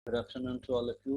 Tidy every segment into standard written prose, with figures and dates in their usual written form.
Good afternoon to all of you.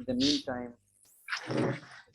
In the meantime,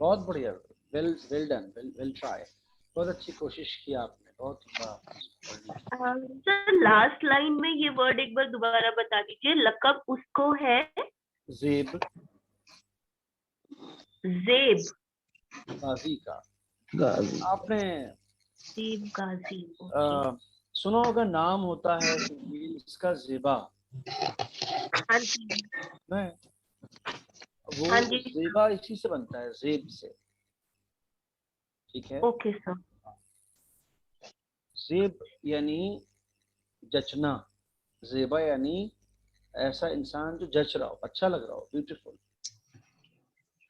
بہت بڑھیا, well done, well try, بہت اچھی کوشش کی آپ نے, بہت عمدہ. سر لاسٹ لائن میں یہ ورڈ ایک بار دوبارہ بتا دیجیے. لقب اس کو ہے زیب, زیب غازی کا. غازی. آپ نے زیب غازی. سنا ہوگا نام ہوتا ہے اس کا زیبا, ہاں جی نہیں وہ ہاں جی زیبا اسی سے بنتا ہے, زیب سے. ٹھیک ہے, اوکے سر. زیب یعنی جچنا, زیبا یعنی ایسا انسان جو جچ رہا ہو, اچھا لگ رہا ہو, بیوٹیفل.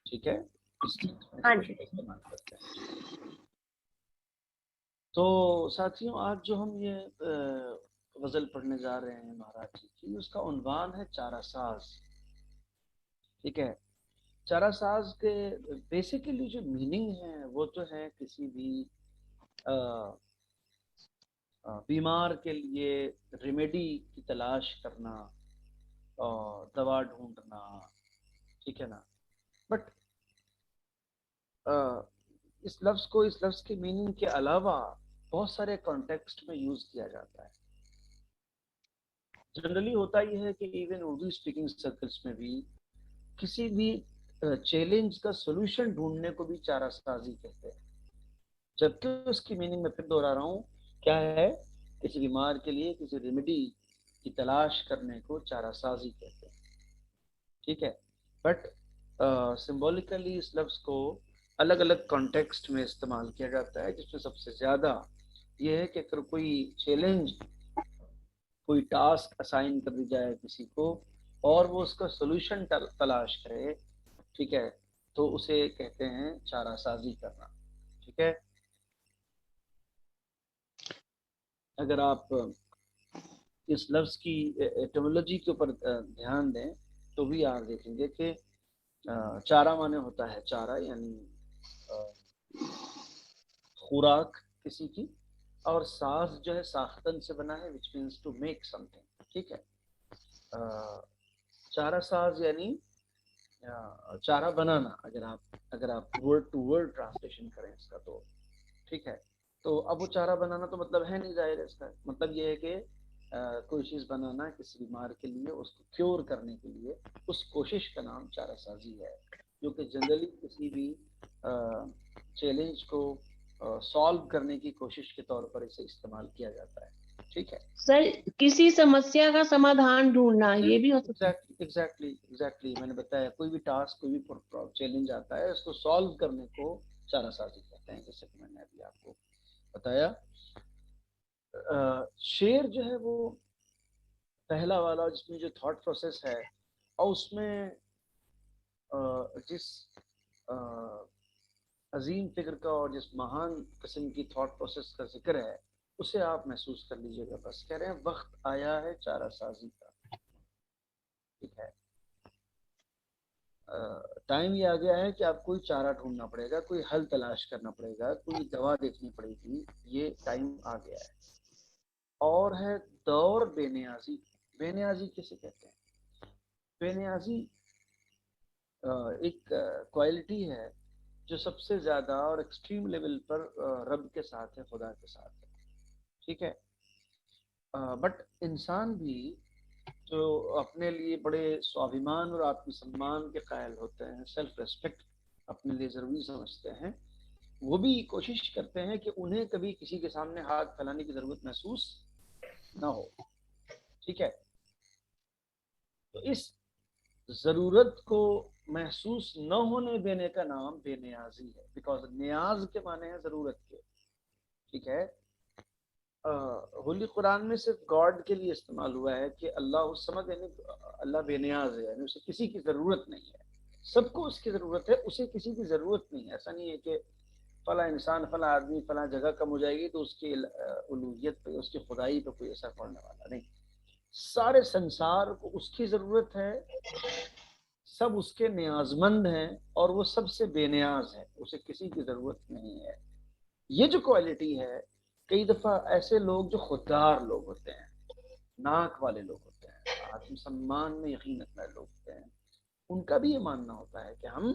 ٹھیک ہے, اس لیے ہاں جی. استعمال کرتے ہیں. تو ساتھیوں آج جو ہم یہ غزل پڑھنے جا رہے ہیں مہاراج جی کی, اس کا عنوان ہے چارہ ساز. ٹھیک ہے, چارہ ساز کے بیسیکلی جو میننگ ہے وہ تو ہے کسی بھی بیمار کے لیے ریمیڈی کی تلاش کرنا اور دوا ڈھونڈنا. ٹھیک ہے نا, بٹ اس لفظ کی میننگ کے علاوہ بہت سارے کانٹیکسٹ میں یوز کیا جاتا ہے. جنرلی ہوتا یہ ہے کہ ایون اردو اسپیکنگ سرکلس میں بھی کسی بھی چیلنج کا سولوشن ڈھونڈنے کو بھی چارہ سازی کہتے ہیں, جبکہ اس کی میننگ میں پھر دوہرا رہا ہوں کیا ہے, کسی بیمار کے لیے کسی ریمیڈی کی تلاش کرنے کو چارہ سازی کہتے ہیں. ٹھیک ہے, بٹ سمبولیکلی اس لفظ کو الگ الگ کانٹیکسٹ میں استعمال کیا جاتا ہے, جس میں سب سے زیادہ یہ ہے کہ اگر کوئی چیلنج, کوئی ٹاسک اسائن کر دی جائے کسی کو اور وہ اس کا سولوشن تلاش کرے, ٹھیک ہے, تو اسے کہتے ہیں چارہ سازی کرنا. ٹھیک ہے, اگر آپ اس لفظ کی ایٹمولوجی کے اوپر دھیان دیں تو بھی آپ دیکھیں گے کہ چارہ معنی ہوتا ہے چارہ یعنی خوراک کسی کی, اور ساز جو ہے ساختن سے بنا ہے which means to make something. ٹھیک ہے, چارہ ساز یعنی چارہ بنانا, اگر آپ ورڈ ٹو ورڈ ٹرانسلیشن کریں اس کا تو. ٹھیک ہے, تو اب وہ چارہ بنانا تو مطلب ہے نہیں ظاہر ہے, اس کا مطلب یہ ہے کہ کوئی چیز بنانا کسی بیمار کے لیے, اس کو کیور کرنے کے لیے, اس کوشش کا نام چارہ سازی ہے, جو کہ جنرلی کسی بھی چیلنج کو سالو کرنے کی کوشش کے طور پر اسے استعمال کیا جاتا ہے. ٹھیک ہے سر کسی سمسیا کا سمادھان ڈھونڈنا یہ بھی ہو سکتا ہے. ایگزیکٹلی میں نے بتایا, کوئی بھی ٹاسک, کوئی بھی چیلنج آتا ہے, اس کو سالو کرنے کو چارہ سازی کہتے ہیں, جیسے کہ میں نے ابھی آپ کو بتایا. شعر جو ہے وہ پہلا والا جس میں جو تھاٹ پروسیس ہے اور اس میں جس عظیم فکر کا اور جس مہان قسم کی تھاٹ پروسیس کا ذکر ہے, اسے آپ محسوس کر لیجئے گا. بس کہہ رہے ہیں وقت آیا ہے چارہ سازی کا. ٹھیک ہے, ٹائم یہ آ گیا ہے کہ آپ کوئی چارہ ڈھونڈنا پڑے گا, کوئی حل تلاش کرنا پڑے گا, کوئی دوا دیکھنی پڑے گی, یہ ٹائم آ گیا ہے. اور ہے دور بے نیازی. بے نیازی کسے کہتے ہیں؟ بے نیازی ایک کوالٹی ہے جو سب سے زیادہ اور ایکسٹریم لیول پر رب کے ساتھ ہے, خدا کے ساتھ ہے. ٹھیک ہے, بٹ انسان بھی جو اپنے لیے بڑے سوابھیمان اور آتم سمان کے قائل ہوتے ہیں, سیلف ریسپیکٹ اپنے لیے ضروری سمجھتے ہیں, وہ بھی کوشش کرتے ہیں کہ انہیں کبھی کسی کے سامنے ہاتھ پھیلانے کی ضرورت محسوس نہ ہو. ٹھیک ہے, تو اس ضرورت کو محسوس نہ ہونے دینے کا نام بے نیازی ہے, بیکاز نیاز کے معنی ہے ضرورت کے. ٹھیک ہے, ہولی قرآن میں صرف گاڈ کے لیے استعمال ہوا ہے کہ اللہ الصمد, یعنی اللہ بے نیاز ہے, یعنی اسے کسی کی ضرورت نہیں ہے. سب کو اس کی ضرورت ہے, اسے کسی کی ضرورت نہیں ہے. ایسا نہیں ہے کہ فلاں انسان, فلاں آدمی فلاں جگہ کم ہو جائے گی تو اس کی الوہیت پہ, اس کی خدائی پہ کوئی اثر پڑنے والا نہیں. سارے سنسار کو اس کی ضرورت ہے, سب اس کے نیازمند ہیں, اور وہ سب سے بے نیاز ہے, اسے کسی کی ضرورت نہیں ہے. یہ جو کوالٹی ہے, کئی دفعہ ایسے لوگ جو خوددار لوگ ہوتے ہیں, ناک والے لوگ ہوتے ہیں, آتم سمان میں یقین رکھنے والے لوگ ہوتے ہیں, ان کا بھی یہ ماننا ہوتا ہے کہ ہم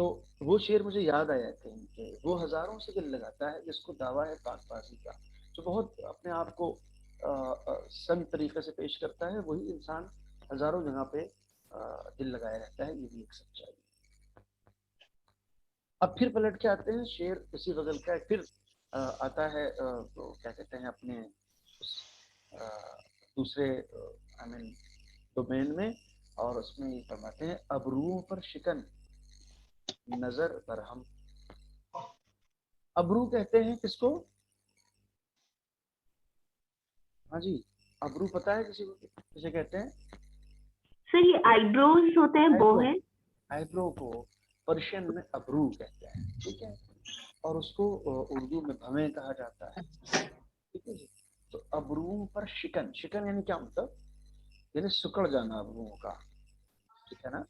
تو وہ شعر مجھے یاد آیا کہیں کہ وہ ہزاروں سے دل لگاتا ہے جس کو دعویٰ ہے پاک بازی کا، جو بہت اپنے آپ کو سن طریقے سے پیش کرتا ہے، وہی انسان ہزاروں جگہ پہ دل لگائے رہتا ہے، یہ بھی ایک سچائی۔ اب پھر پلٹ کے آتے ہیں، شعر اسی غزل کا پھر آتا ہے تو کیا کہتے ہیں اپنے دوسرے ڈومین میں، اور اس میں یہ فرماتے ہیں ابروؤں پر شکن نظر برہم۔ ابرو کہتے ہیں کس کو؟ ہاں جی، ابرو پتا ہے کسی کو کسے کہتے ہیں؟ سر یہ آئی بروز ہوتے ہیں وہ ہے؟ آئی برو کو پرشین میں ابرو کہتے ہیں، ٹھیک ہے، اور اس کو اردو میں بھویں کہا جاتا ہے، ٹھیک ہے جی۔ تو ابروؤں پر شکن، شکن یعنی کیا مطلب؟ یعنی سکڑ جانا ابروؤں کا، ٹھیک ہے نا۔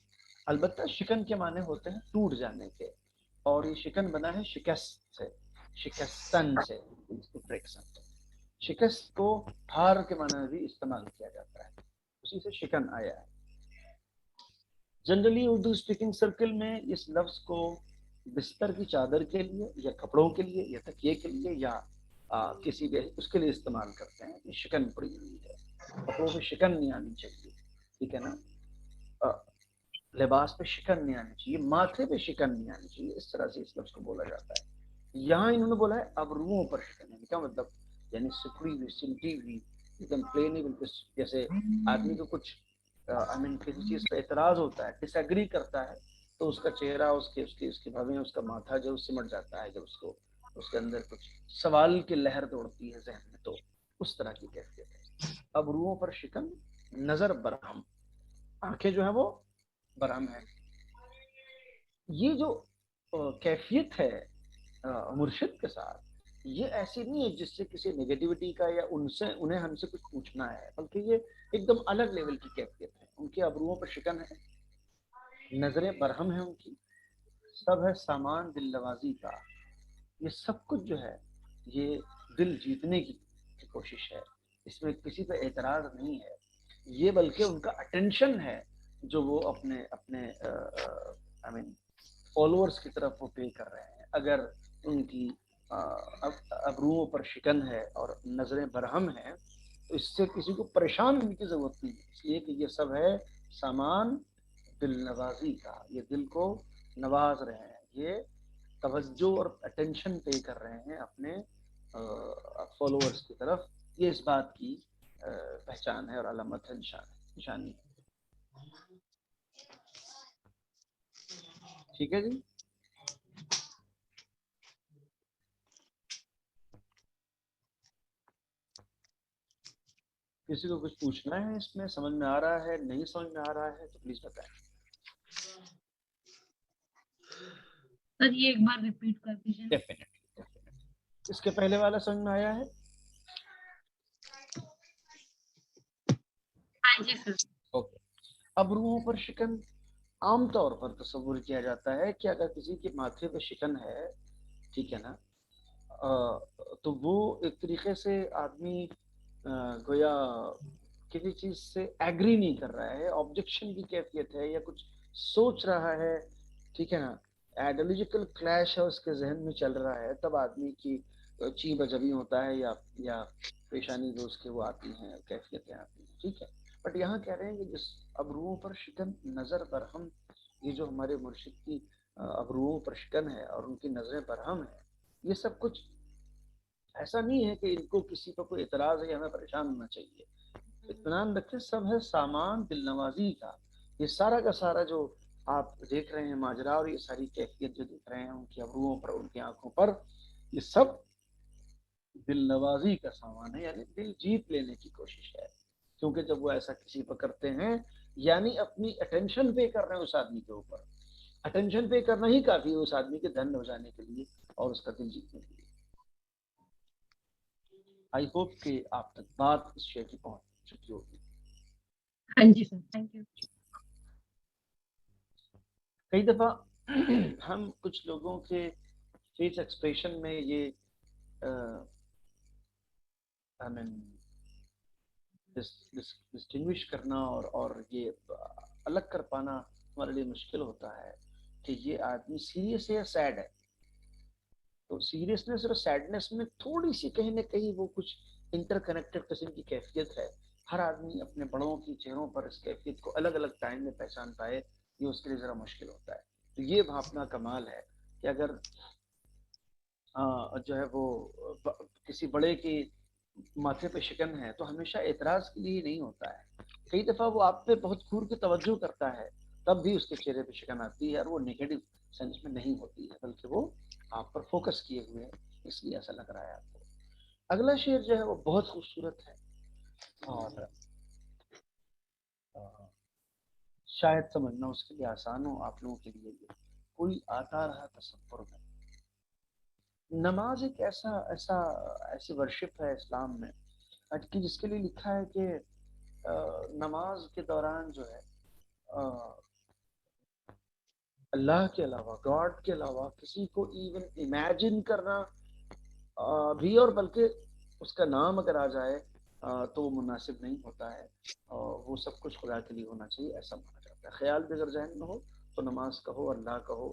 البتہ شکن کے معنی ہوتے ہیں ٹوٹ جانے کے، اور یہ شکن بنا ہے شکست سے، شکستن سے، شکست کو ہار کے معنی میں بھی استعمال کیا جاتا ہے، اسی سے شکن آیا ہے۔ جنرلی اردو اسپیکنگ سرکل میں اس لفظ کو بستر کی چادر کے لیے یا کپڑوں کے لیے یا تکیے کے لیے یا کسی بھی اس کے لیے استعمال کرتے ہیں کہ شکن پڑی ہوئی ہے، کپڑوں پہ شکن نہیں آنی چاہیے، ٹھیک ہے نا، لباس پہ شکن نہیں آنی چاہیے، ماتھے پہ شکن نہیں آنی چاہیے، اس طرح سے اس لفظ کو بولا جاتا ہے۔ یہاں انہوں نے بولا ہے ابروؤں پر شکن، یعنی کیا مطلب؟ یعنی سکڑی ہوئی، سلٹی ہوئی، ایک دم پلین ہی، بالکل جیسے آدمی کو کچھ کسی چیز پہ اعتراض ہوتا ہے، ڈس ایگری کرتا ہے، تو اس کا چہرہ، اس کی بھویں، اس کا ماتھا جو سمٹ جاتا ہے، جب اس کے اندر کچھ سوال کی لہر دوڑتی ہے ذہن میں، تو اس طرح کی کیفیت ہے۔ ابروؤں پر شکن نظر برہم، آنکھیں جو ہیں وہ برہم ہے۔ یہ جو کیفیت ہے مرشد کے ساتھ، یہ ایسی نہیں ہے جس سے کسی نیگیٹیوٹی کا یا انہیں ہم سے کچھ پوچھنا ہے، بلکہ یہ ایک دم الگ لیول کی کیفیت ہے۔ ان کے ابروؤں پر شکن ہے، نظریں برہم ہیں ان کی، سب ہے سامان دل نوازی کا، یہ سب کچھ جو ہے یہ دل جیتنے کی کوشش ہے، اس میں کسی پہ اعتراض نہیں ہے، یہ بلکہ ان کا اٹینشن ہے جو وہ اپنے فالوورز کی طرف وہ پے کر رہے ہیں۔ اگر ان کی ابروؤں پر شکن ہے اور نظریں برہم ہیں تو اس سے کسی کو پریشان ہونے کی ضرورت نہیں ہے، اس لیے کہ یہ سب ہے سامان دل نوازی کا، یہ دل کو نواز رہے ہیں، یہ توجہ اور اٹینشن پے کر رہے ہیں اپنے فالوورز کی طرف، یہ اس بات کی پہچان ہے اور علامت ہے، نشانی ہے، ٹھیک ہے جی۔ کسی کو کچھ پوچھنا ہے اس میں؟ سمجھ میں آ رہا ہے؟ نہیں سمجھ میں آ رہا ہے تو پلیز بتائیں۔ سر یہ ایک بار ریپیٹ کر دیجیے۔ ڈیفینیٹلی، اس کے پہلے والا سمجھ میں آیا ہے؟ ہاں جی سر۔ اوکے۔ ابروؤں پر شکن عام طور پر تصور کیا جاتا ہے کہ اگر کسی کے ماتھے پہ شکن ہے، ٹھیک ہے نا، تو وہ ایک طریقے سے آدمی گویا کسی چیز سے ایگری نہیں کر رہا ہے، آبجیکشن کی کیفیت ہے، یا کچھ سوچ رہا ہے، ٹھیک ہے نا، آئیڈیالوجیکل کلیش ہے اس کے ذہن میں چل رہا ہے، تب آدمی کی چی بجبی ہوتا ہے یا پریشانی جو اس کے وہ آتی ہیں، کیفیتیں آتی ہیں، ٹھیک ہے۔ بٹ یہاں کہہ رہے ہیں کہ جس ابروؤں پر شکن نظر برہم، یہ جو ہمارے مرشد کی ابروؤں پر شکن ہے اور ان کی نظریں برہم ہیں، یہ سب کچھ ایسا نہیں ہے کہ ان کو کسی پر کوئی اعتراض ہے یا ہمیں پریشان ہونا چاہیے۔ اطمینان رکھیں، سب ہے سامان دل نوازی کا، یہ سارا کا سارا جو آپ دیکھ رہے ہیں ماجرا اور یہ ساری کیفیت جو دیکھ رہے ہیں ان کی ابروؤں پر، ان کی آنکھوں پر، یہ سب دل نوازی کا سامان ہے، یعنی دل جیت لینے کی کوشش ہے، کیونکہ جب وہ ایسا کسی پر کرتے ہیں یعنی اپنی اٹینشن پے کر رہے ہیں اس آدمی کے اوپر، اٹینشن پے کرنا ہی کافی ہے اس آدمی کے دھن ہو جانے کے لیے اور اس کا دل جیتنے کے لیے۔ آئی ہوپ کہ آپ تک بات اس شے کی پہنچ چکی ہوگی۔ ہاں جی سر، تھینک یو۔ کئی دفعہ ہم کچھ لوگوں کے فیس ایکسپریشن میں یہ ڈسٹنگوش کرنا اور یہ الگ کر پانا ہمارے لیے مشکل ہوتا ہے کہ یہ آدمی سیریس ہے یا سیڈ ہے. تو سیریسنس اور سیڈنس میں تھوڑی سی کہیں نہ کہیں وہ کچھ انٹر کنیکٹڈ قسم کی کیفیت ہے. ہر آدمی اپنے بڑوں کی چہروں پر اس کیفیت کو الگ الگ ٹائم میں پہچان پائے، یہ اس کے لیے ذرا مشکل ہوتا ہے. تو یہ بھاپنا کمال ہے کہ اگر جو ہے وہ کسی بڑے کی ماتھے پہ شکن ہے تو ہمیشہ اعتراض کے لیے نہیں ہوتا ہے. کئی دفعہ وہ آپ پہ بہت کھور کے توجہ کرتا ہے تب بھی اس کے چہرے پہ شکن آتی ہے، اور وہ نیگیٹو سینس میں نہیں ہوتی ہے بلکہ وہ آپ پر فوکس کیے ہوئے ہیں، اس لیے ایسا لگ رہا ہے آپ کو. اگلا شعر جو ہے وہ بہت خوبصورت ہے اور شاید سمجھنا اس کے لیے آسان ہو آپ لوگوں کے لیے. یہ کوئی آتا رہا تصور میں. نماز ایک ایسی ورشپ ہے اسلام میں کہ جس کے لیے لکھا ہے کہ نماز کے دوران جو ہے اللہ کے علاوہ، گاڈ کے علاوہ کسی کو ایون امیجن کرنا بھی، اور بلکہ اس کا نام اگر آ جائے تو وہ مناسب نہیں ہوتا ہے. وہ سب کچھ خدا کے لیے ہونا چاہیے ایسا مانا جاتا ہے. خیال بھی اگر ذہن میں ہو تو نماز کہو، اللہ کہو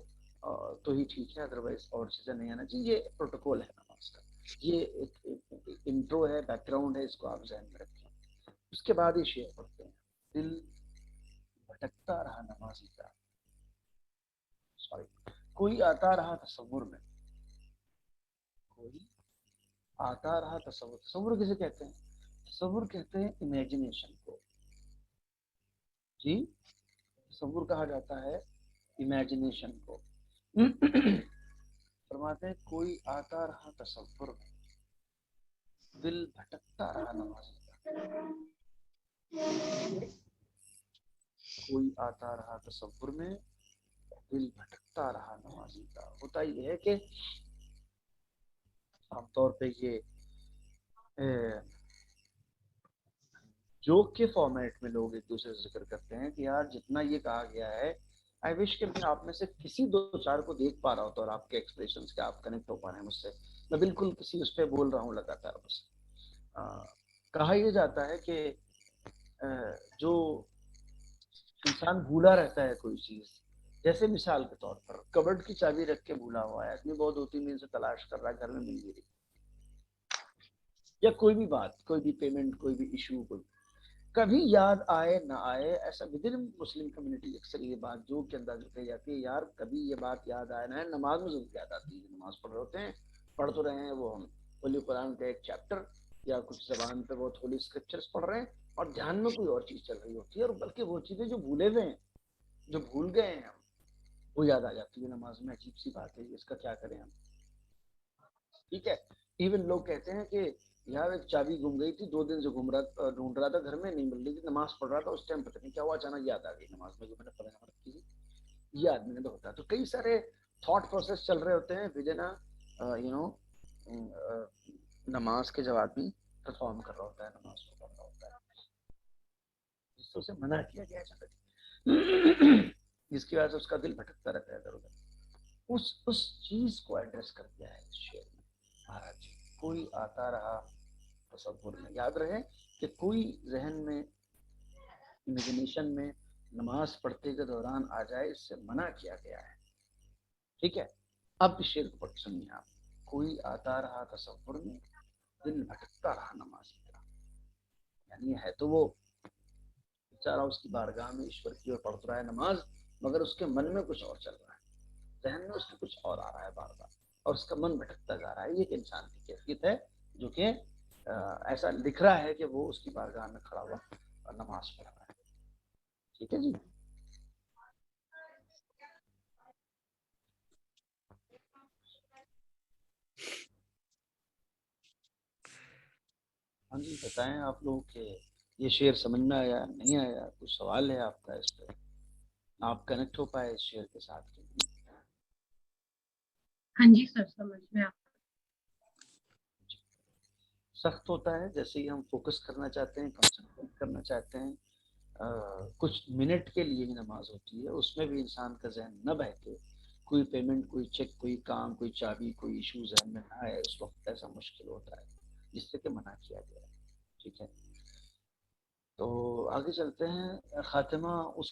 تو ہی ٹھیک ہے، ادروائز اور چیزیں نہیں آنا چاہیے. یہ پروٹوکول ہے نماز کا، یہ ایک انٹرو ہے، بیک گراؤنڈ ہے، اس کو آپ ذہن میں رکھیں. اس کے بعد یہ شعر پڑھتے ہیں. دل بھٹکتا رہا نمازی کا، کوئی آتا رہا تصور میں. کوئی آتا رہا تصور. تصور کسے کہتے ہیں؟ تصور کہتے ہیں امیجنیشن کو. جی، تصور کہا جاتا ہے امیجنیشن کو. فرماتے ہیں کوئی آتا رہا تصور میں، دل بھٹکتا رہا نمازی کا. کوئی آتا رہا تصور میں، دل بھٹکتا رہا نمازی کا. ہوتا یہ ہے کہ عام طور پہ یہ جوک کے فارمیٹ میں لوگ ایک دوسرے سے ذکر کرتے ہیں کہ یار جتنا یہ کہا گیا ہے، آئی وش کہ میں آپ میں سے کسی دو چار کو دیکھ پا رہا ہوتا اور آپ کے ایکسپریشنز کے آپ کنیکٹ ہو پا رہے ہیں مجھ سے. میں بالکل کسی اس پہ بول رہا ہوں لگاتار بس. کہا یہ جاتا ہے کہ جو انسان بھولا رہتا ہے کوئی چیز، جیسے مثال کے طور پر کبڈ کی چابی رکھ کے بھولا ہوا ہے، آدمی بہت 2-3 دن سے تلاش کر رہا ہے، گھر میں مل نہیں رہی، یا کوئی بھی بات، کوئی بھی پیمنٹ، کوئی بھی ایشو، کوئی کبھی یاد آئے نہ آئے. ایسا ودن مسلم کمیونٹی اکثر یہ بات جو کے انداز کہی جاتی ہے، یار کبھی یہ بات یاد آئے نہ آئے. نماز میں ضرور یاد آتی ہے. نماز پڑھ رہے ہوتے ہیں، پڑھ تو رہے ہیں وہ ہم ہولی قرآن کا ایک چیپٹر یا کچھ زبان پہ بہت ہولی اسکرپچرز پڑھ رہے ہیں، اور دھیان میں کوئی اور چیز چل رہی ہوتی ہے، اور بلکہ وہ چیزیں جو بھولے ہوئے ہیں، جو بھول گئے ہیں ہم، وہ یاد آ جاتی ہے نماز میں. عجیب سی بات ہے، اس کا کیا کریں ہم. ٹھیک ہے. ایون لوگ کہتے ہیں کہ یار ایک چابی گم گئی تھی، 2 دن سے ڈھونڈ رہا تھا، گھر میں نہیں مل رہی تھی، نماز پڑھ رہا تھا، اس ٹائم پتہ نہیں کیا ہوا، اچانک یاد آ گئی نماز میں جو میں نے پڑھا رکھی تھی. یہ آدمی نے تو ہوتا ہے. تو کئی سارے تھاٹ پروسیس چل رہے ہوتے ہیں بجنا نماز کے جب آدمی پرفارم کر رہا ہوتا ہے، نماز کو پڑھ رہا ہوتا ہے، جس سے اسے منع کیا گیا ہے، جس کی وجہ سے اس کا دل بھٹکتا رہتا ہے ادھر ادھر. اس چیز کو ایڈریس کر دیا ہے اس شعر میں مہاراج جی. کوئی آتا رہا تصور میں. یاد رہے کہ کوئی ذہن میں امیجنیشن میں نماز پڑھتے کے دوران آ جائے، اس سے منع کیا گیا ہے. ٹھیک ہے. اب شعر کو پڑھ سنیے آپ. کوئی آتا رہا تصور میں، دل بھٹکتا رہا نمازی کا. یعنی ہے تو وہ بیچارہ اس کی بارگاہ میں ایشور کی اور پڑھ رہا ہے نماز، مگر اس کے من میں کچھ اور چل رہا ہے، ذہن میں اس کے کچھ اور آ رہا ہے بار بار، اور اس کا من بھٹکتا جا رہا ہے. یہ ایک انسان کی کیفیت ہے جو کہ ایسا لکھ رہا ہے کہ وہ اس کی بارگاہ میں کھڑا ہوا اور نماز پڑھ رہا ہے. ٹھیک ہے جی. ہاں جی، بتائیں آپ لوگ کہ یہ شعر سمجھ میں آیا نہیں آیا؟ کچھ سوال ہے آپ کا اس پہ؟ آپ کنیکٹ ہو پائے اس شعر کے ساتھ؟ ہاں جی سر، سمجھ میں آپ. سخت ہوتا ہے جیسے ہی ہم فوکس کرنا چاہتے ہیں، کنسنٹریٹ کرنا چاہتے ہیں. کچھ منٹ کے لیے ہی نماز ہوتی ہے، اس میں بھی انسان کا ذہن نہ بہکے، کوئی پیمنٹ، کوئی چیک، کوئی کام، کوئی چابی، کوئی ایشو ذہن میں نہ آئے، اس وقت ایسا مشکل ہوتا ہے جس سے کہ منع کیا گیا ہے. ٹھیک ہے. تو آگے چلتے ہیں. خاتمہ اس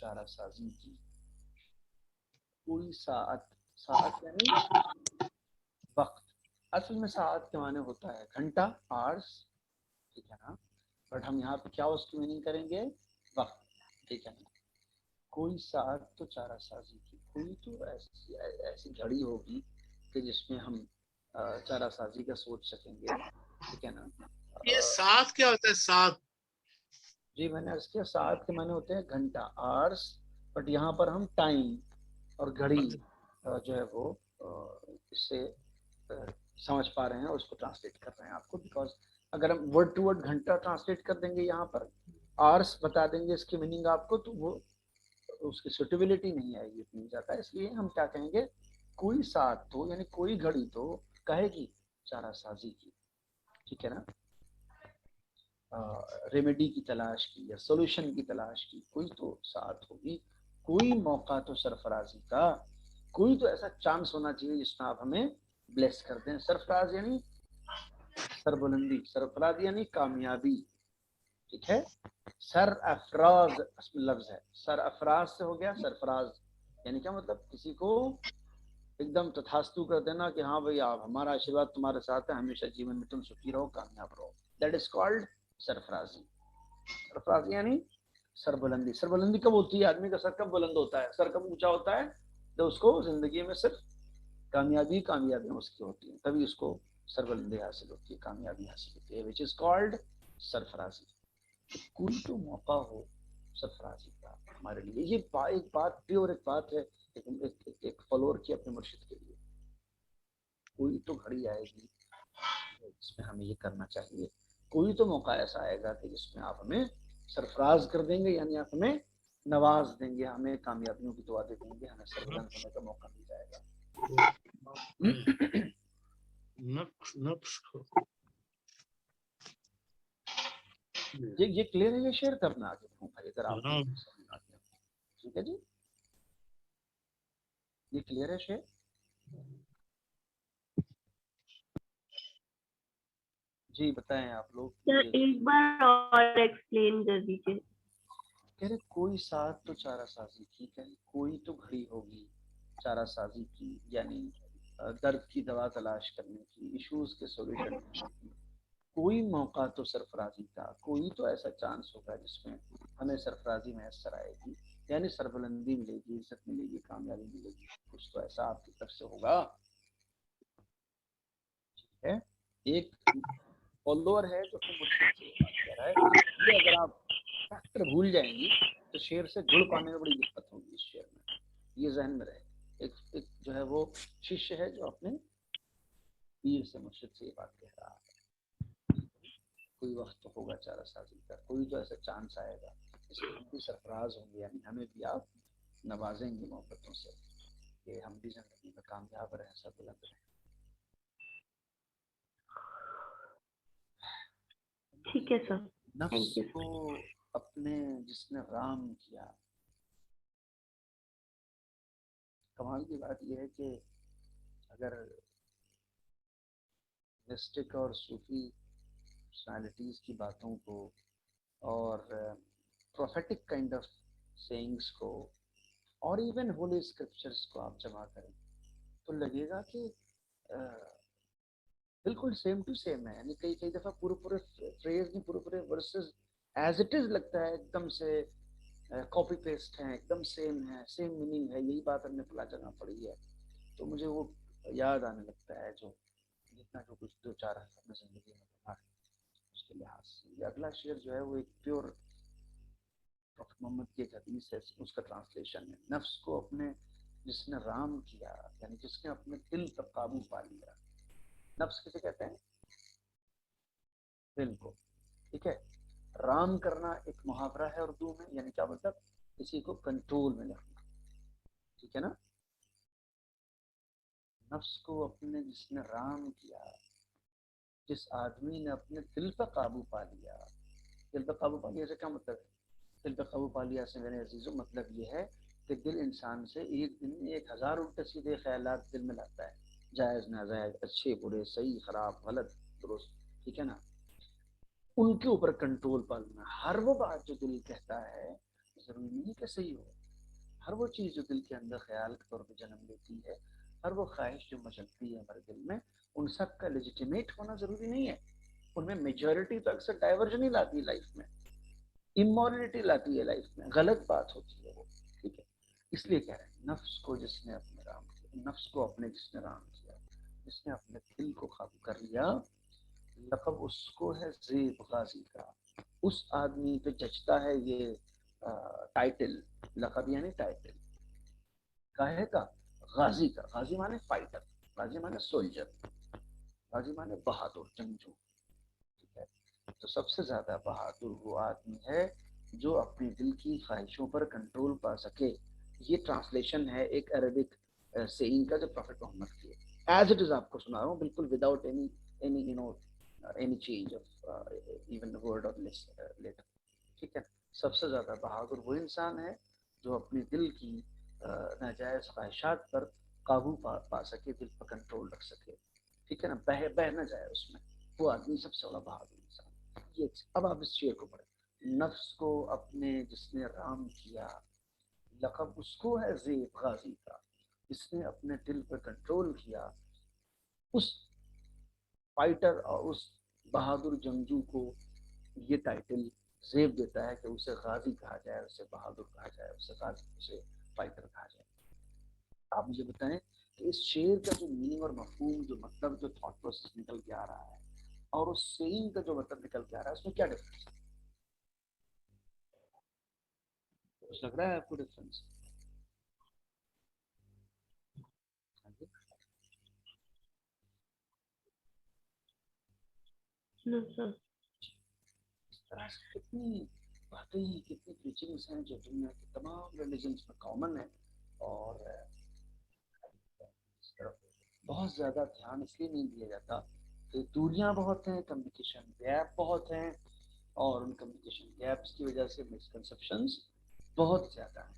چارہ سازی کی. کوئی ساعت یعنی وقت. اصل میں ساعت کے معنی ہوتا ہے گھنٹہ، آرس، ٹھیک ہے نا. بٹ ہم یہاں پہ کیا اس کی میننگ کریں گے؟ وقت، ٹھیک ہے نا. کوئی ساعت تو چارہ سازی کی، کوئی تو ایسی گھڑی ہوگی کہ جس میں ہم چارہ سازی کا سوچ سکیں گے، ٹھیک ہے نا. یہ ساتھ کیا ہوتا ہے؟ ساتھ جی میں نے عرض کیا ساعت کے معنی ہوتے ہیں گھنٹہ، آرس، بٹ یہاں پر ہم ٹائم اور گھڑی جو ہے وہ اس سے سمجھ پا رہے ہیں اور اس کو ٹرانسلیٹ کر رہے ہیں آپ کو. بیکاز اگر ہم ورڈ ٹو ورڈ گھنٹہ ٹرانسلیٹ کر دیں گے یہاں پر، آرس بتا دیں گے اس کی میننگ آپ کو، تو وہ اس کی سوٹیبلٹی نہیں آئے گی اتنی زیادہ. اس لیے ہم کیا کہیں گے؟ کوئی ساتھ تو یعنی کوئی گھڑی تو کہے گی چارہ سازی کی، ٹھیک ہے نا. ریمیڈی کی تلاش کی یا سولوشن کی تلاش کی، کوئی تو ساتھ ہوگی. کوئی موقع تو سرفرازی کا، کوئی تو ایسا چانس ہونا چاہیے جس میں آپ ہمیں بلیس کر دیں. سرفراز یعنی سربلندی، سرفراز یعنی کامیابی، ٹھیک ہے. سر افراز لفظ ہے، سر افراز سے ہو گیا سرفراز. یعنی کیا مطلب؟ کسی کو ایک دم تتھاستو کر دینا کہ ہاں بھائی آپ، ہمارا آشیرواد تمہارے ساتھ ہے، ہمیشہ جیون میں تم سکھی رہو، کامیاب رہو. That is called سرفرازی. سرفرازی یعنی سربلندی. سربلندی کب ہوتی ہے؟ آدمی کا سر کب بلند ہوتا ہے؟ سر کب اونچا ہوتا ہے؟ تو اس کو زندگی میں صرف کامیابیاں اس کی ہوتی ہیں، تبھی اس کو سربلندی حاصل ہوتی ہے، کامیابی حاصل ہوتی ہے، which is called سرفرازی. کوئی تو موقع ہو سرفرازی کا ہمارے لیے. یہ ایک بات پیور ایک بات ہے ایک فالوور کی اپنے مرشد کے لیے. کوئی تو گھڑی آئے گی جس میں ہمیں یہ کرنا چاہیے، کوئی تو موقع ایسا آئے گا کہ جس میں آپ ہمیں سرفراز کر دیں گے، یعنی آپ ہمیں نواز دیں گے، ہمیں کامیابیوں کی دعا دے دیں گے، ہمیں سربلند ہونے کا موقع مل جائے گا. نفس کو یہ کلیئر ہے؟ یہ شیئر کرنا آگے ہوں بھائی اگر آپ ٹھیک ہے جی. یہ کلیئر ہے شیئر؟ جی بتائیں آپ لوگ. سر ایک بار اور ایکسپلین کر دیجیے. کہہ رہے کوئی ساتھ تو چارہ سازی کی، کہ کوئی تو گھڑی ہوگی چارہ سازی کی، یعنی درد کی دوا تلاش کرنے کی، ایشوز کے سولوشن ڈھونڈنے کی. کوئی موقع تو سرفرازی کا، کوئی تو ایسا چانس ہوگا جس میں ہمیں سرفرازی میسر آئے گی، یعنی سربلندی ملے گی، عزت ملے گی، کامیابی ملے گی. کچھ تو ایسا آپ کی طرف سے ہوگا. ٹھیک ہے. ایک فالوور ہے جو اپنے مرشد سے بات کر رہا ہے. یہ اگر آپ فیکٹر بھول جائیں گی تو شعر سے جڑ پانے میں بڑی دقت ہوگی. اس شعر میں یہ ذہن میں رہے. ایک جو ہے وہ شیشہ ہے جو اپنے پیر سے مرشد سے یہ بات کہہ رہا ہے. کوئی وقت تو ہوگا چارہ سازی کا، کوئی تو ایسا چانس آئے گا اس میں ہم بھی سرفراز ہوں گے، یعنی ہمیں بھی آپ نوازیں گے محبتوں سے کہ ہم بھی زندگی میں کامیاب رہیں، سربلند رہیں. ٹھیک ہے سر. نفس کو اپنے جس نے رام کیا. کمال کی بات یہ ہے کہ اگر مسٹک اور صوفی پرسنالٹیز کی باتوں کو اور پروفیٹک کائنڈ آف سینگس کو اور ایون ہولی اسکرپچرس کو آپ جمع کریں تو لگے گا کہ بالکل سیم ٹو سیم ہے. یعنی کئی دفعہ پورے فریز نہیں، پورے ورسز ایز اٹ از لگتا ہے ایک دم سے کاپی پیسٹ ہیں، ایک دم سیم ہے، سیم میننگ ہے. یہی بات ہم نے پلا جگہ پڑی ہے. تو مجھے وہ یاد آنے لگتا ہے جو جتنا جو کچھ دو چار اپنے زندگی میں بنا ہے اس کے لحاظ سے. یہ اگلا شعر جو ہے وہ ایک پیور پروفیٹ محمد کی ایک حدیث ہے، اس کا ٹرانسلیشن ہے. نفس کو اپنے جس نے رام کیا، یعنی جس نے اپنے دل پر قابو پا لیا. نفس کسے کہتے ہیں؟ دل کو. ٹھیک ہے. رام کرنا ایک محاورہ ہے اردو میں، یعنی کیا مطلب؟ کسی کو کنٹرول میں رکھنا. ٹھیک ہے نا. نفس کو اپنے جس نے رام کیا، جس آدمی نے اپنے دل پر قابو پا لیا. دل پر قابو پا لیا سے کیا مطلب ہے؟ دل پر قابو پا لیا سے میرے عزیزوں مطلب یہ ہے کہ دل انسان سے ایک دن میں 1000 الٹے سیدھے خیالات دل میں لاتا ہے، جائز ناجائز، اچھے برے، صحیح خراب، غلط درست. ٹھیک ہے نا. ان کے اوپر کنٹرول پالنا. ہر وہ بات جو دل کہتا ہے ضروری نہیں کہ صحیح ہو. ہر وہ چیز جو دل کے اندر خیال کے طور پہ جنم لیتی ہے، ہر وہ خواہش جو مچلتی ہے ہمارے دل میں، ان سب کا لیجیٹیمیٹ ہونا ضروری نہیں ہے. ان میں میجورٹی تو اکثر ڈائیورژن ہی لاتی ہے لائف میں، امورلٹی لاتی ہے لائف میں، غلط بات ہوتی ہے وہ. ٹھیک ہے، اس لیے کہہ رہے ہیں نفس کو جس نے اپنے رام کیا، نفس کو اپنے جس نے رام کیا، جس نے اپنے دل کو قابو کر لیا، لقب اس کو ہے زیب غازی کا. اس آدمی پہ جچتا ہے یہ ٹائٹل. لقب یعنی ٹائٹل کاہے کا؟ غازی کا. غازی مانے فائٹر، غازی مانے سولجر، غازی مانے بہادر جنگجو. ٹھیک ہے، تو سب سے زیادہ بہادر وہ آدمی ہے جو اپنے دل کی خواہشوں پر کنٹرول پا سکے. یہ ٹرانسلیشن ہے ایک عربک سیئنگ کا جو پروفیٹ محمد کی ہے. ایز اٹ از آپ کو سنا رہا ہوں، بالکل without any change of even word اور لیٹر. ٹھیک ہے، سب سے زیادہ بہادر وہ انسان ہے جو اپنے دل کی ناجائز خواہشات پر قابو پا سکے، دل پر کنٹرول رکھ سکے. ٹھیک ہے نا، بہ نہ جائے اس میں. وہ آدمی سب سے بڑا بہادر انسان. یہ اب آپ اس شعر کو پڑھیں. نفس کو اپنے جس نے رام کیا، لقب اس کو ہے زیب غازی کا. اس نے اپنے دل پر کنٹرول کیا، اس فائٹر اور اس بہادر جنگجو کو یہ ٹائٹل زیب دیتا ہے کہ اسے غازی کہا جائے، اسے بہادر کہا جائے، اسے غازی، اسے فائٹر کہا جائے. آپ مجھے بتائیں کہ اس شعر کا جو میننگ اور مفہوم، جو مطلب، جو تھاٹ پروسیس نکل کے آ رہا ہے، اور اس سیئنگ کا جو مطلب نکل کے آ رہا ہے، اس میں کیا ڈفرنس ہے؟ کچھ لگ رہا ہے آپ کو ڈفرنس؟ No, sir. اس طرح سے کتنی واقعی کتنی ٹیچنگس ہیں جو دنیا کے تمام ریلیجنس میں کامن ہیں، اور اس طرف بہت زیادہ دھیان اس لیے نہیں دیا جاتا کہ دوریاں بہت ہیں، کمیونیکیشن گیپ بہت ہیں، اور ان کمیونیکیشن گیپس کی وجہ سے مسکنسیپشنز بہت زیادہ ہیں.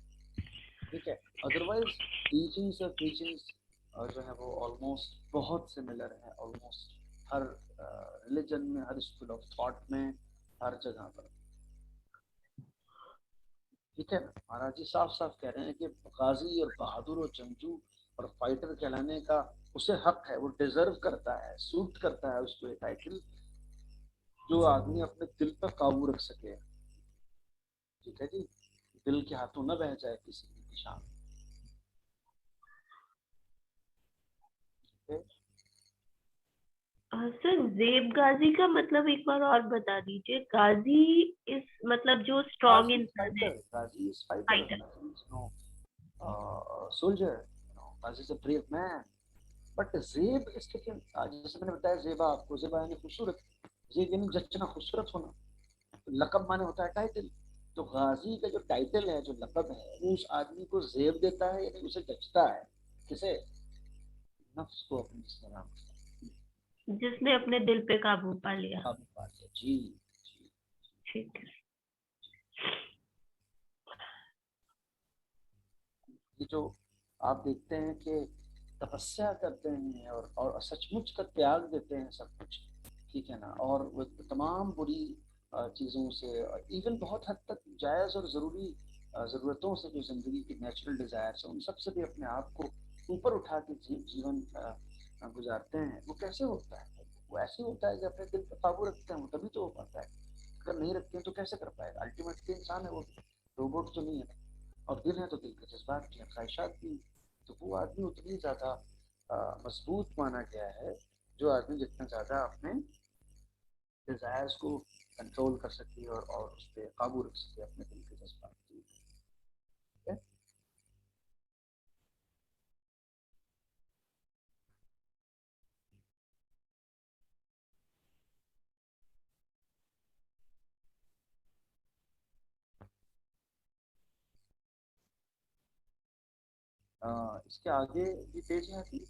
ٹھیک ہے، ادروائز ٹیچنگس اور ٹیچنگس جو ہے وہ آلموسٹ بہت سملر ہیں، آلموسٹ ہر ریلیجن میں، ہر اسکول آف تھاٹ میں، ہر جگہ پر. ٹھیک ہے نا، مہاراج جی صاف صاف کہہ رہے ہیں کہ غازی اور بہادر اور جنگجو اور فائٹر کہلانے کا اسے حق ہے، وہ ڈیزرو کرتا ہے، سوٹ کرتا ہے اس کو یہ ٹائٹل، جو آدمی اپنے دل پر قابو رکھ سکے. ٹھیک ہے جی، دل کے ہاتھوں نہ بہ جائے کسی کی شان. سر، زیب غازی کا مطلب ایک بار اور بتا دیجیے. غازی اس مطلب جو اسٹرانگ انسان ہے. غازی is fighter. Fighter. Ghazi is no soldier. Ghazi is a brave man. But زیب اس کے جیسے میں نے بتایا، زیبا آپ کو، زیبا یعنی خوبصورت، زیب یعنی جچنا، خوبصورت ہونا. لقب مانے ہوتا ہے ٹائٹل. تو غازی کا جو ٹائٹل ہے، جو لقب ہے، وہ اس آدمی کو زیب دیتا ہے، یعنی اسے جچتا ہے. کسے؟ نفس کو اپنے جس نے رام کیا، جس نے اپنے دل پہ قابو پا لیا. قابو پا لیا. جی جی. ٹھیک ہے. یہ جو آپ دیکھتے ہیں کہ تپسیا کرتے ہیں اور سچ مچ کا تیاگ دیتے ہیں سب کچھ. ٹھیک ہے نا، اور وہ تمام بری چیزوں سے، ایون بہت حد تک جائز اور ضروری ضرورتوں سے، جو زندگی کی نیچرل ڈیزائرس ہیں، ان سب سے بھی اپنے آپ کو اوپر اٹھا کے جیون گزارتے ہیں. وہ کیسے ہوتا ہے؟ وہ ایسے ہوتا ہے کہ اپنے دل پہ قابو رکھتے ہیں، وہ تبھی تو ہو پاتا ہے. اگر نہیں رکھتے ہیں تو کیسے کر پائے گا؟ الٹیمیٹلی انسان ہے، وہ روبوٹ تو نہیں ہے. اور دل ہے تو دل کے جذبات بھی ہیں، خواہشات بھی. تو وہ آدمی اتنی زیادہ مضبوط مانا گیا ہے، جو آدمی جتنا زیادہ اپنے ڈیزائرز کو کنٹرول کر سکے اور اس پہ قابو رکھ سکے، اپنے دل کے جذبات کی. اس کے آگے بھی پیج ہے ٹھیک.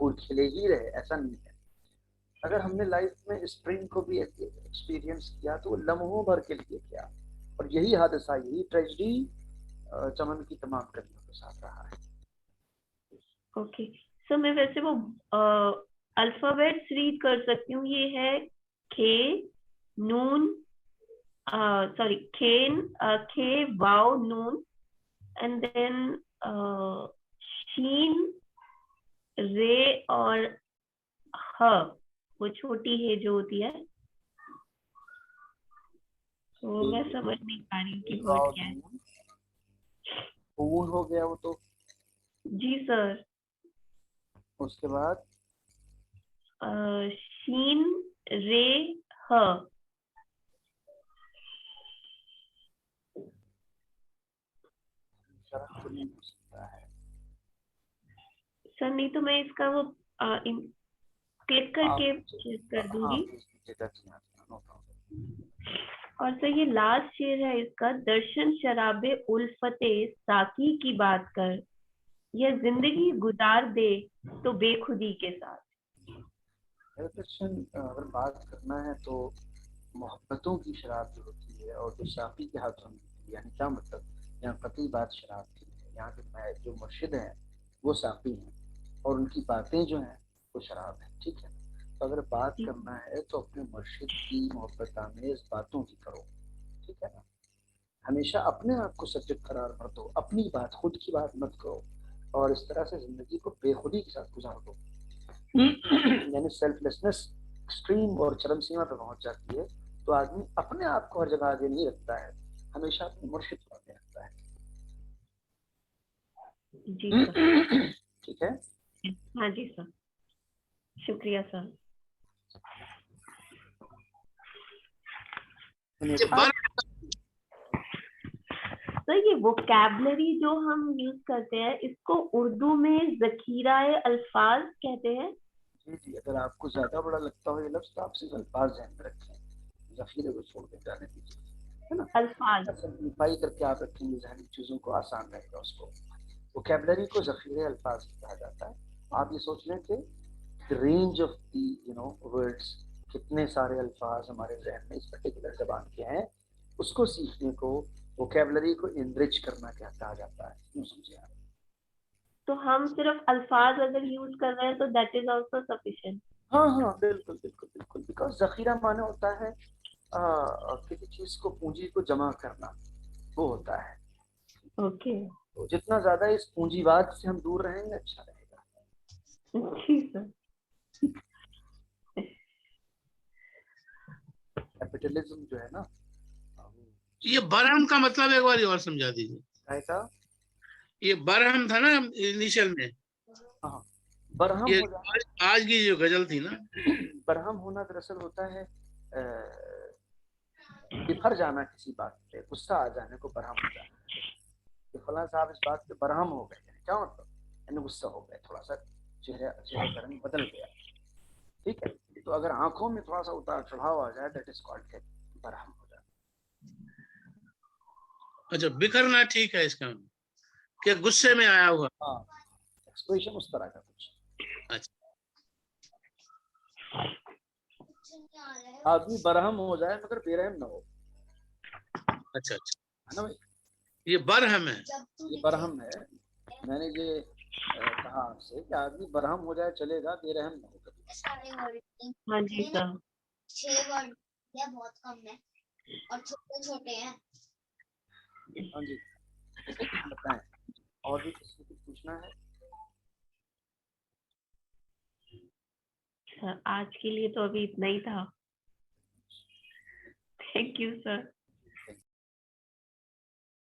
پھول کھلے ہی رہے، ایسا نہیں ہے. اگر ہم نے لائف میں اسپرنگ کو بھی ایکسپیرینس کیا تو وہ لمحوں بھر کے لیے کیا، اور یہی حادثہ، یہی ٹریجڈی چمن کی تمام کلیوں کے ساتھ رہا ہے. اوکے سر، میں ویسے وہ الفابیٹس ریڈ کر سکتی ہوں. یہ ہے کھے نون، سوری کھین، کھے واو نون، اینڈ دین شین رے اور ہ، وہ چھوٹی ہے جو ہوتی ہے، تو میں سمجھ نہیں پا رہی کہ ورڈ کیا ہے. پھول ہو گیا وہ تو. جی سر. اس کے بعد شین رے ہ. شرح تو نہیں ہو سکتا ہے. سر نہیں تو میں اس کا وہ کلک کر کے چیک کر دوں گی. اور سر یہ لاسٹ شعر ہے اس کا، درشن شراب الفت ساکی کی بات کر، یہ زندگی گزار دے تو بے خودی کے ساتھ. درشن اگر بات کرنا ہے تو محبتوں کی شراب جو ہوتی ہے اور جو ساقی کے ہاتھوں میں ہوتی ہے، یعنی کیا مطلب، یہاں قطعی بات شراب کی ہے. یہاں کے جو مرشد ہیں وہ ساقی ہیں اور ان کی باتیں جو ہیں وہ شراب ہیں. ٹھیک ہے، تو اگر بات کرنا ہے تو اپنے مرشد کی محبت آمیز باتوں کی کرو. ٹھیک ہے نا، ہمیشہ اپنے آپ کو سبجیکٹ قرار مت دو، اپنی بات، خود کی بات مت کرو، اور اس طرح سے زندگی کو بے خودی کے ساتھ گزار دو. یعنی سیلف لیسنس ایکسٹریم اور چرم سیما پہ پہنچ جاتی ہے، تو آدمی اپنے آپ کو ہر جگہ آگے نہیں رکھتا ہے، ہمیشہ اپنے مرشد کو آگے رکھتا ہے. جی سر. ٹھیک ہے. ہاں جی سر، شکریہ سر. سر یہ ووکیبلری جو ہم یوز کرتے ہیں اس کو اردو میں ذخیرہ الفاظ کہتے ہیں. جی جی، اگر آپ کو زیادہ بڑا لگتا ہو یہ لفظ تو آپ صرف الفاظ ذہن میں رکھیں، ذخیرے کو چھوڑ کے جانے دیجیے، ہے نا. الفاظ سمپلیفائی کر کے آپ رکھیں گے ذہنی چیزوں کو، آسان رہے گا اس کو. ووکیبلری کو ذخیرے الفاظ کہا جاتا ہے. آپ یہ سوچ لیں کہ رینج آف دی ورڈس، کتنے سارے الفاظ ہمارے ذہن میں اس پرٹیکولر زبان کے ہیں، اس کو سیکھنے کو ووکیبلری کو انرچ کرنا کہا جاتا ہے. کیوں سمجھے آپ؟ تو ہم صرف الفاظ اگر یوز کر رہے ہیں تو دیٹ از آلسو سفیشینٹ. ہاں ہاں بالکل بالکل بالکل، بیکاز ذخیرہ معنی ہوتا ہے کسی چیز کو، پونجی کو جمع کرنا، وہ ہوتا ہے. اوکے. تو جتنا زیادہ اس پونجی واد سے ہم دور رہیں گے اچھا رہے گا. جی سر. کیپٹلزم جو ہے نا، یہ برہم کا مطلب ایک بار اور سمجھا دیجیے. ایسا یہ برہم تھا نا انیشل میں، ہاں برہم یہ ہو جانا، آج کی جو غزل تھی نا، برہم ہونا دراصل ہوتا ہے بفر جانا کسی بات پہ، غصہ آ جانے کو برہم ہو جانا ہے. کہ فلاں صاحب اس بات پہ برہم ہو گئے، یعنی کیا مطلب، یعنی غصہ ہو گئے، تھوڑا سا چہرے کا رنگ بدل گیا. ٹھیک ہے، تو اگر آنکھوں میں تھوڑا سا اتار چڑھاؤ آ جائے دیٹ از کالڈ برہم ہو جانا. اچھا بکھرنا ٹھیک ہے اس کا کہ غصے میں آیا ہوا. ہاں ایکسپریشن اس طرح کا کچھ. اچھا آدمی برہم ہو جائے مگر بے رحم نہ ہو. اچھا اچھا، ہے نا بھائی، یہ برہم ہے. یہ برہم ہے. میں نے یہ کہا آپ سے کہ آدمی برہم ہو جائے چلے گا، بے رحم نہ ہو کبھی. ہاں جی سر. 6 ورڈ یہ بہت کم ہے اور چھوٹے چھوٹے ہیں. ہاں جی بتائیں، اور بھی کسی کو کچھ پوچھنا ہے؟ آج کے لیے تو ابھی اتنا ہی تھا. Thank you sir.